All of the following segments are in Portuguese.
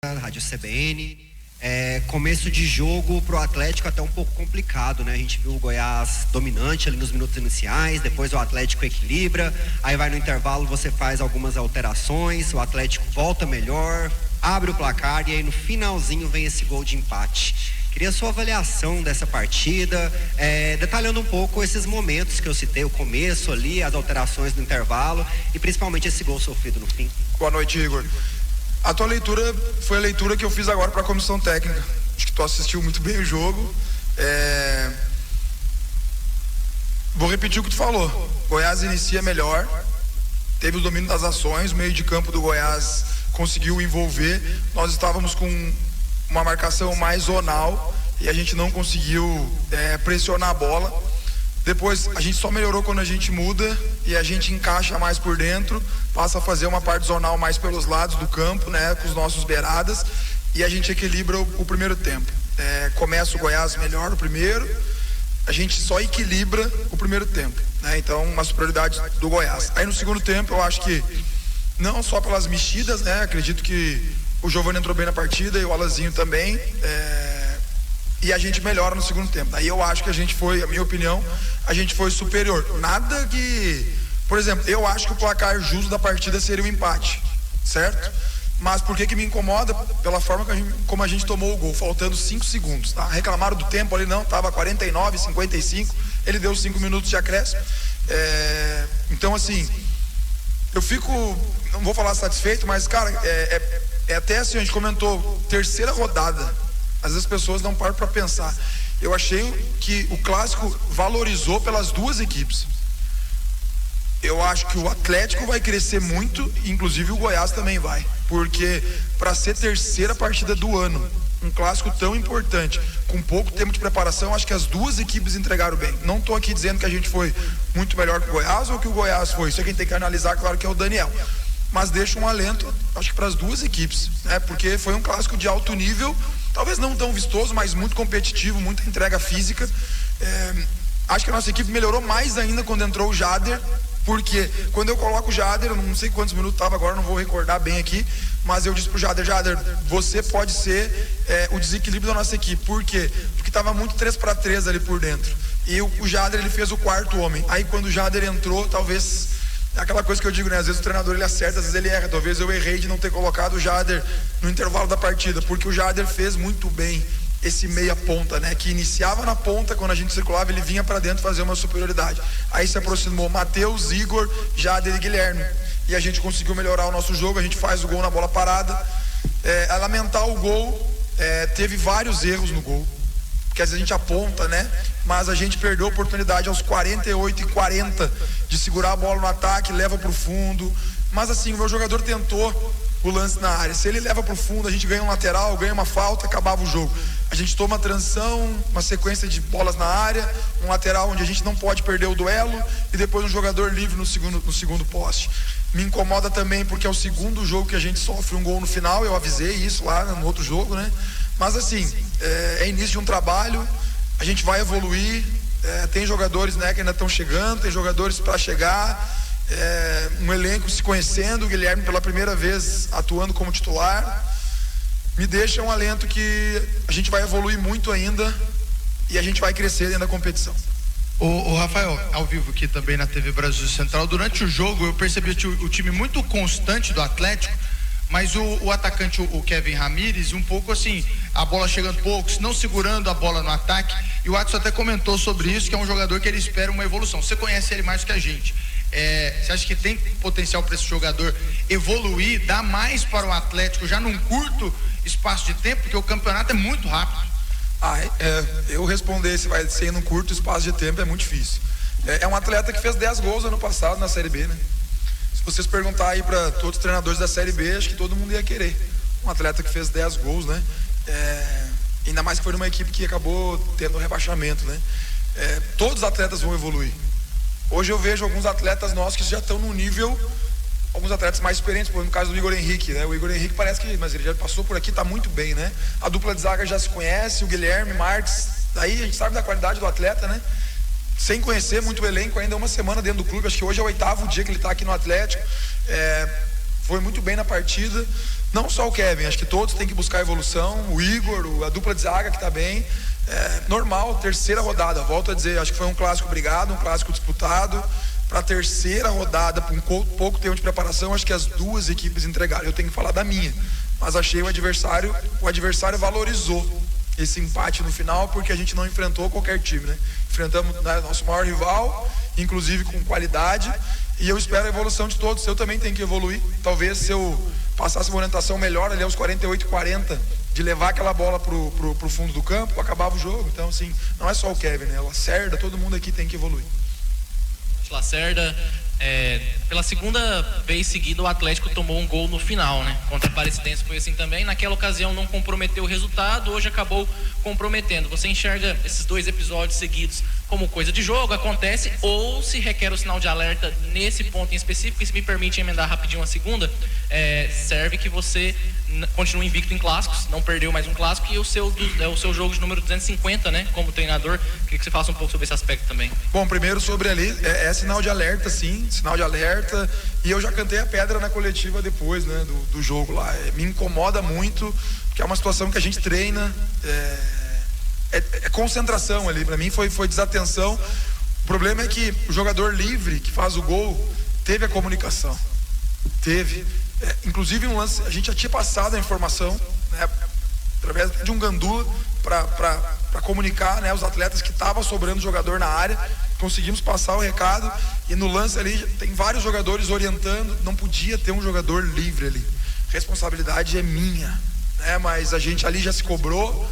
Rádio CBN. Começo de jogo pro Atlético até um pouco complicado, né? A gente viu o Goiás dominante ali nos minutos iniciais, depois o Atlético equilibra, aí vai no intervalo, você faz algumas alterações, o Atlético volta melhor, abre o placar e aí no finalzinho vem esse gol de empate. Queria a sua avaliação dessa partida, detalhando um pouco esses momentos que eu citei, o começo ali, as alterações no intervalo e principalmente esse gol sofrido no fim. Boa noite, Igor. A tua leitura foi a leitura que eu fiz agora para a comissão técnica. Acho que tu assistiu muito bem o jogo. Vou repetir o que tu falou. Goiás inicia melhor, teve o domínio das ações, o meio de campo do Goiás conseguiu envolver. Nós estávamos com uma marcação mais zonal e a gente não conseguiu pressionar a bola. Depois a gente só melhorou quando a gente muda e a gente encaixa mais por dentro, passa a fazer uma parte zonal mais pelos lados do campo, né, com os nossos beiradas, e a gente equilibra o primeiro tempo. Começa o Goiás melhor no primeiro, a gente só equilibra o primeiro tempo, né, então uma superioridade do Goiás. Aí no segundo tempo eu acho que não só pelas mexidas, né, acredito que o Giovani entrou bem na partida e o Alazinho também, e a gente melhora no segundo tempo. Daí eu acho que a gente foi, a minha opinião, a gente foi superior. Nada que, por exemplo, eu acho que o placar justo da partida seria um empate, certo? Mas por que me incomoda? Pela forma como a gente tomou o gol, faltando 5 segundos, tá? Reclamaram do tempo ali, não, tava 49, 55, ele deu 5 minutos de acréscimo. Então assim, eu fico, não vou falar satisfeito, mas cara, até assim, a gente comentou, terceira rodada. Às vezes as pessoas não param para pensar. Eu achei que o clássico valorizou pelas duas equipes. Eu acho que o Atlético vai crescer muito, inclusive o Goiás também vai, porque para ser terceira partida do ano, um clássico tão importante, com pouco tempo de preparação, acho que as duas equipes entregaram bem. Não estou aqui dizendo que a gente foi muito melhor que o Goiás ou que o Goiás foi. Isso é quem tem que analisar, claro, que é o Daniel. Mas deixa um alento, acho que para as duas equipes, né? Porque foi um clássico de alto nível, talvez não tão vistoso, mas muito competitivo, muita entrega física. Acho que a nossa equipe melhorou mais ainda quando entrou o Jader, porque quando eu coloco o Jader, eu não sei quantos minutos estava agora, não vou recordar bem aqui, mas eu disse pro Jader, você pode ser o desequilíbrio da nossa equipe. Por quê? Porque estava muito 3-3 ali por dentro. E o Jader, ele fez o quarto homem. Aí quando o Jader entrou, talvez... É aquela coisa que eu digo, né? Às vezes o treinador ele acerta, às vezes ele erra. Talvez eu errei de não ter colocado o Jader no intervalo da partida, porque o Jader fez muito bem esse meia ponta, né? Que iniciava na ponta, quando a gente circulava, ele vinha para dentro fazer uma superioridade. Aí se aproximou Matheus, Igor, Jader e Guilherme. E a gente conseguiu melhorar o nosso jogo, a gente faz o gol na bola parada. A lamentar o gol, teve vários erros no gol. Porque às vezes a gente aponta, né? Mas a gente perdeu a oportunidade aos 48 e 40 de segurar a bola no ataque, leva pro fundo. Mas assim, o meu jogador tentou o lance na área. Se ele leva pro fundo, a gente ganha um lateral, ganha uma falta, acabava o jogo. A gente toma a transição, uma sequência de bolas na área, um lateral onde a gente não pode perder o duelo e depois um jogador livre no segundo poste. Me incomoda também porque é o segundo jogo que a gente sofre um gol no final. Eu avisei isso lá no outro jogo, né? Mas assim, é início de um trabalho, a gente vai evoluir, tem jogadores, né, que ainda estão chegando, tem jogadores para chegar, um elenco se conhecendo, o Guilherme pela primeira vez atuando como titular, me deixa um alento que a gente vai evoluir muito ainda e a gente vai crescer dentro da competição. O Rafael, ao vivo aqui também na TV Brasil Central, durante o jogo eu percebi o time muito constante do Atlético, mas o atacante, o Kevin Ramírez, um pouco assim, a bola chegando pouco, não segurando a bola no ataque, e o Watson até comentou sobre isso, que é um jogador que ele espera uma evolução. Você conhece ele mais que a gente. Você acha que tem potencial para esse jogador evoluir, dar mais para o Atlético já num curto espaço de tempo, porque o campeonato é muito rápido? Eu responder se vai ser num curto espaço de tempo é muito difícil. É um atleta que fez 10 gols ano passado na Série B, né? Se vocês perguntar aí para todos os treinadores da Série B, acho que todo mundo ia querer um atleta que fez 10 gols, né? Ainda mais que foi numa equipe que acabou tendo rebaixamento, né? Todos os atletas vão evoluir. Hoje eu vejo alguns atletas nossos que já estão no nível, alguns atletas mais experientes, por exemplo, no caso do Igor Henrique, né? O Igor Henrique parece que, mas ele já passou por aqui, tá muito bem, né? A dupla de zaga já se conhece, o Guilherme, Marques, daí a gente sabe da qualidade do atleta, né? Sem conhecer muito o elenco, ainda uma semana dentro do clube, acho que hoje é o 8º dia que ele está aqui no Atlético. foi muito bem na partida. Não só o Kevin, acho que todos têm que buscar evolução. O Igor, a dupla de zaga que está bem. Normal, terceira rodada, volto a dizer, acho que foi um clássico brigado, um clássico disputado. Para a terceira rodada, com pouco tempo de preparação, acho que as duas equipes entregaram. Eu tenho que falar da minha, mas achei o adversário valorizou esse empate no final, porque a gente não enfrentou qualquer time, né? Enfrentamos, né, nosso maior rival, inclusive com qualidade, e eu espero a evolução de todos. Eu também tenho que evoluir. Talvez se eu passasse uma orientação melhor ali aos 48 e 40, de levar aquela bola pro fundo do campo, acabava o jogo. Então, assim, não é só o Kevin, né? O Lacerda, todo mundo aqui tem que evoluir. Lacerda, pela segunda vez seguida o Atlético tomou um gol no final, né? Contra a Aparecidense foi assim também. Naquela ocasião não comprometeu o resultado, hoje acabou comprometendo. Você enxerga esses 2 episódios seguidos como coisa de jogo, acontece, ou se requer o sinal de alerta nesse ponto em específico? E se me permite emendar rapidinho a segunda, serve que você continue invicto em clássicos, não perdeu mais um clássico, e o seu jogo de número 250, né, como treinador. Queria que você falasse um pouco sobre esse aspecto também. Bom, primeiro sobre ali, sinal de alerta, sim, sinal de alerta, e eu já cantei a pedra na coletiva depois, né, do jogo lá. Me incomoda muito, porque é uma situação que a gente treina, concentração ali. Para mim foi desatenção. O problema é que o jogador livre que faz o gol teve a comunicação, inclusive um lance, a gente já tinha passado a informação, né, através de um gandula para comunicar, né, os atletas que estava sobrando jogador na área. Conseguimos passar o recado, e no lance ali tem vários jogadores orientando, não podia ter um jogador livre ali. Responsabilidade é minha, né, mas a gente ali já se cobrou.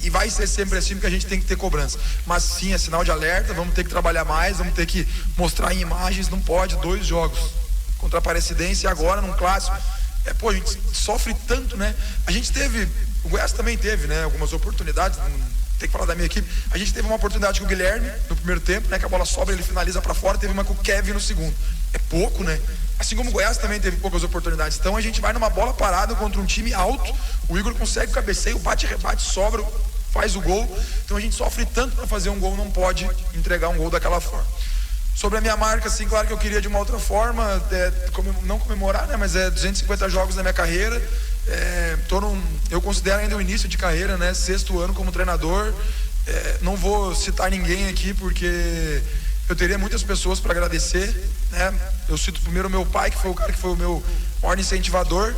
E vai ser sempre assim, porque a gente tem que ter cobrança. Mas sim, é sinal de alerta. Vamos ter que trabalhar mais, vamos ter que mostrar em imagens. Não pode 2 jogos contra a Aparecidense e agora num clássico. A gente sofre tanto, né? A gente teve, o Goiás também teve, né, algumas oportunidades. Tem que falar da minha equipe. A gente teve uma oportunidade com o Guilherme no primeiro tempo, né, que a bola sobra, ele finaliza para fora. Teve uma com o Kevin no segundo. É pouco, né? Assim como o Goiás também teve poucas oportunidades. Então a gente vai numa bola parada contra um time alto. O Igor consegue o cabeceio, bate, rebate, sobra, faz o gol. Então a gente sofre tanto para fazer um gol, não pode entregar um gol daquela forma. Sobre a minha marca, assim, claro que eu queria de uma outra forma, não comemorar, né, mas 250 jogos na minha carreira. Eu considero ainda o início de carreira, né, 6º ano como treinador. Não vou citar ninguém aqui porque eu teria muitas pessoas para agradecer, né? Eu cito primeiro o meu pai, que foi o cara que foi o meu maior incentivador,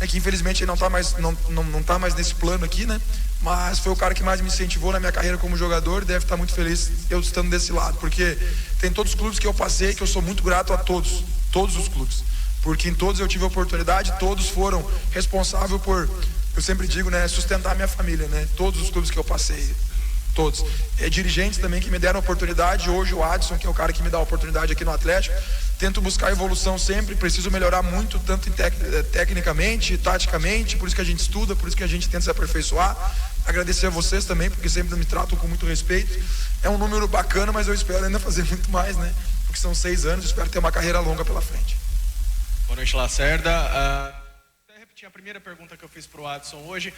que infelizmente ele não tá mais nesse plano aqui, né? Mas foi o cara que mais me incentivou na minha carreira como jogador, e deve estar muito feliz eu estando desse lado, porque tem todos os clubes que eu passei que eu sou muito grato a todos os clubes, porque em todos eu tive oportunidade, todos foram responsáveis por, eu sempre digo, né, sustentar a minha família, né? Todos os clubes que eu passei, todos. Dirigentes também que me deram oportunidade. Hoje o Adson, que é o cara que me dá a oportunidade aqui no Atlético. Tento buscar evolução sempre, preciso melhorar muito, tanto tecnicamente, taticamente, por isso que a gente estuda, por isso que a gente tenta se aperfeiçoar. Agradecer a vocês também, porque sempre me tratam com muito respeito. É um número bacana, mas eu espero ainda fazer muito mais, né? Porque são 6 anos, eu espero ter uma carreira longa pela frente. Boa noite, Lacerda. Vou repetir a primeira pergunta que eu fiz para o Adson hoje.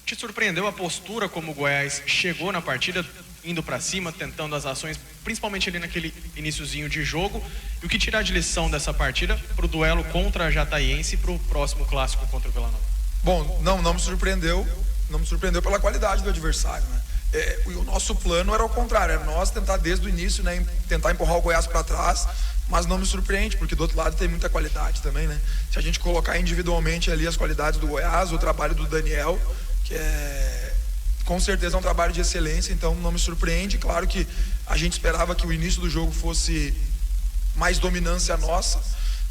Te surpreendeu a postura como o Goiás chegou na partida, indo para cima, tentando as ações, principalmente ali naquele iniciozinho de jogo? E o que tirar de lição dessa partida para o duelo contra a Jataiense e para o próximo clássico contra o Vila Nova? Bom, não me surpreendeu. Não me surpreendeu pela qualidade do adversário, né? O nosso plano era o contrário, era nós tentar desde o início, né, tentar empurrar o Goiás para trás, mas não me surpreende, porque do outro lado tem muita qualidade também, né? Se a gente colocar individualmente ali as qualidades do Goiás, o trabalho do Daniel, que com certeza é um trabalho de excelência, então não me surpreende. Claro que a gente esperava que o início do jogo fosse mais dominância nossa,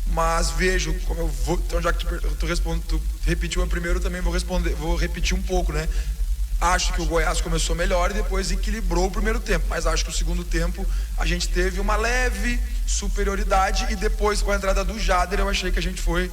mas vejo, como eu vou, então já que tu repetiu a primeira, eu também vou repetir um pouco, né? Acho que o Goiás começou melhor e depois equilibrou o primeiro tempo, mas acho que o segundo tempo a gente teve uma leve superioridade, e depois com a entrada do Jader eu achei que a gente foi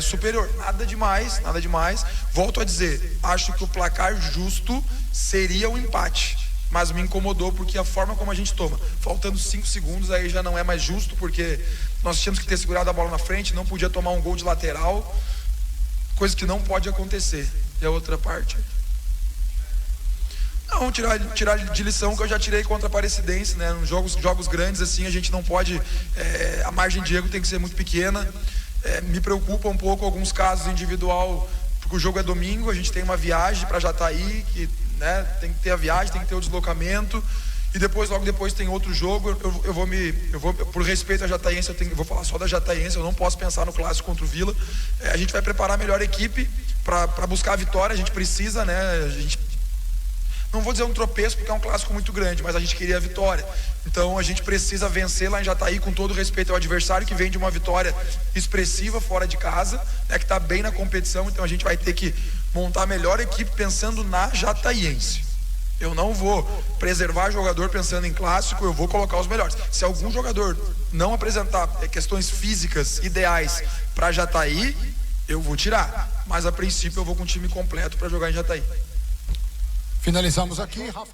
superior. Nada demais. Volto a dizer, acho que o placar justo seria o empate, mas me incomodou porque a forma como a gente toma, faltando 5 segundos, aí já não é mais justo, porque nós tínhamos que ter segurado a bola na frente, não podia tomar um gol de lateral, coisa que não pode acontecer. E a outra parte? Não, tirar de lição que eu já tirei contra a Aparecidense, né? Nos jogos grandes assim, a gente não pode, a margem de erro tem que ser muito pequena. Me preocupa um pouco alguns casos individual, porque o jogo é domingo, a gente tem uma viagem para Jataí, que, né, tem que ter a viagem, tem que ter o deslocamento, e depois, logo depois tem outro jogo. Eu vou por respeito à Jataiense, eu vou falar só da Jataiense, eu não posso pensar no clássico contra o Vila. A gente vai preparar a melhor equipe para buscar a vitória, a gente precisa, né, não vou dizer um tropeço porque é um clássico muito grande, mas a gente queria a vitória. Então a gente precisa vencer lá em Jataí, com todo respeito ao adversário, que vem de uma vitória expressiva fora de casa, né, que está bem na competição. Então a gente vai ter que montar a melhor equipe pensando na Jataiense. Eu não vou preservar jogador pensando em clássico, eu vou colocar os melhores. Se algum jogador não apresentar questões físicas ideais para Jataí, eu vou tirar. Mas a princípio eu vou com o time completo para jogar em Jataí. Finalizamos aqui, Rafa.